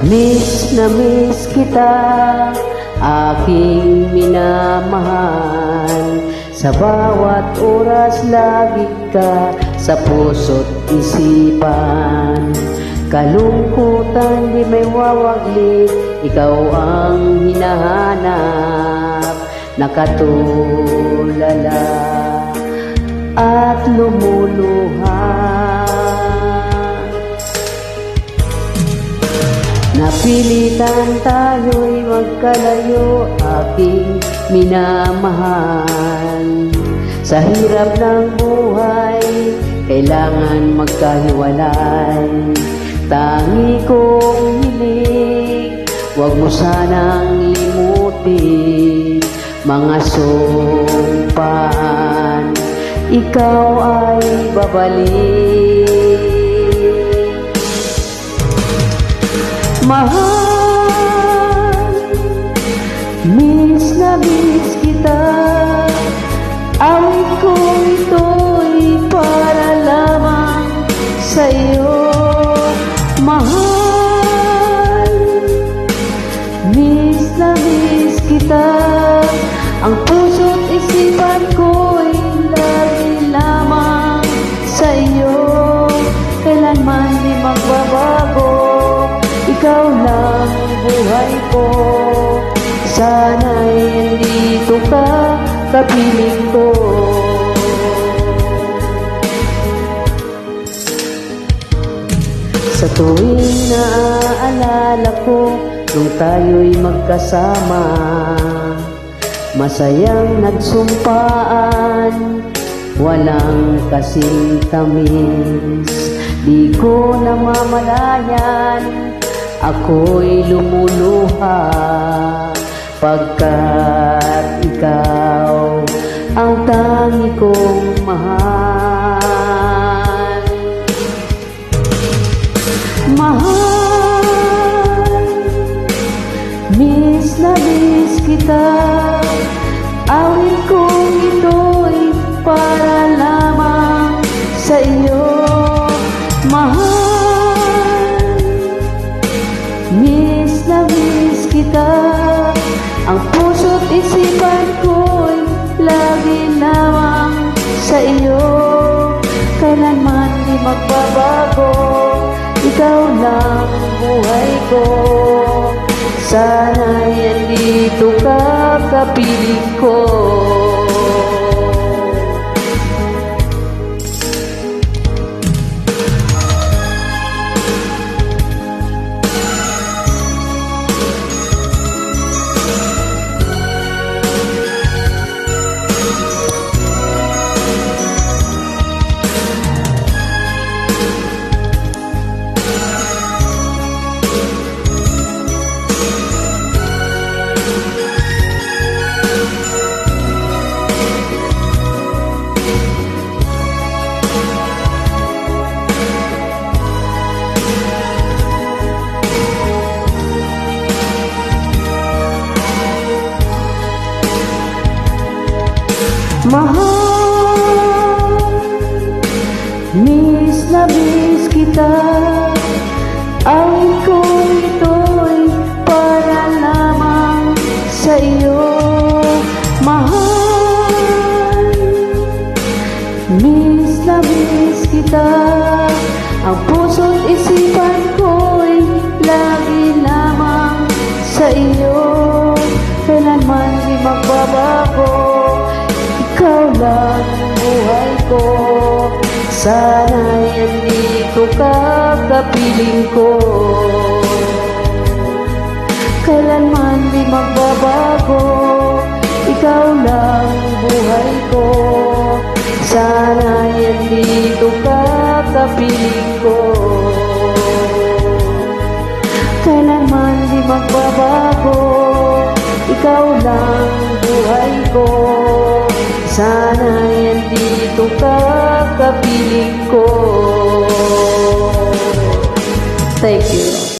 Miss na miss kita, aking minamahal. Sa bawat oras lagi ka sa puso't isipan. Kalungkutan di may wawaglit, ikaw ang hinahanap. Nakatulala at lumuluha. Napilitan tayo'y magkalayo, aking minamahal. Sa hirap ng buhay, kailangan magkahiwalay. Tangi kong hiling, huwag mo sanang limutin mga sumpaan, ikaw ay babalik. Mahal, miss na miss kita. Awit ko ito'y para lamang sa iyo. Mahal, miss na miss kita. Ang puso't isipan ko'y lagi lamang sa iyo. Kailanman di magbabago, ikaw lang buhay ko. Sana'y nandito ka, kapiling ko. Sa tuwing naaalala ko nung tayo'y magkasama, masayang nagsumpaan, walang kasing tamis. Di ko namamalayan, ako'y lumuluha, pagkat ikaw ang tangi kong mahal. Mahal, miss na miss kita. Awit kong ito'y para lamang sa iyo. Mahal, miss na miss kita. Ang puso't isipan ko'y lagi lamang sa iyo. Kailanman di magbabago, ikaw lang buhay ko. Sana'y andito ka, kapiling ko. Mahal, miss na miss kita. Awit kong ito'y para lamang sa iyo. Mahal, miss na miss kita. Ang puso't isipan ko'y lagi lamang sa iyo. Kailanman di magbabago, ikaw lang buhay ko. Sana'y andito ka, kapiling ko. Kailanman di magbabago, ikaw lang buhay ko. Sana'y andito ka, kapiling ko. Kailanman di magbabago, ikaw lang buhay ko. Sana'y andito ka, kapiling ko. Thank you.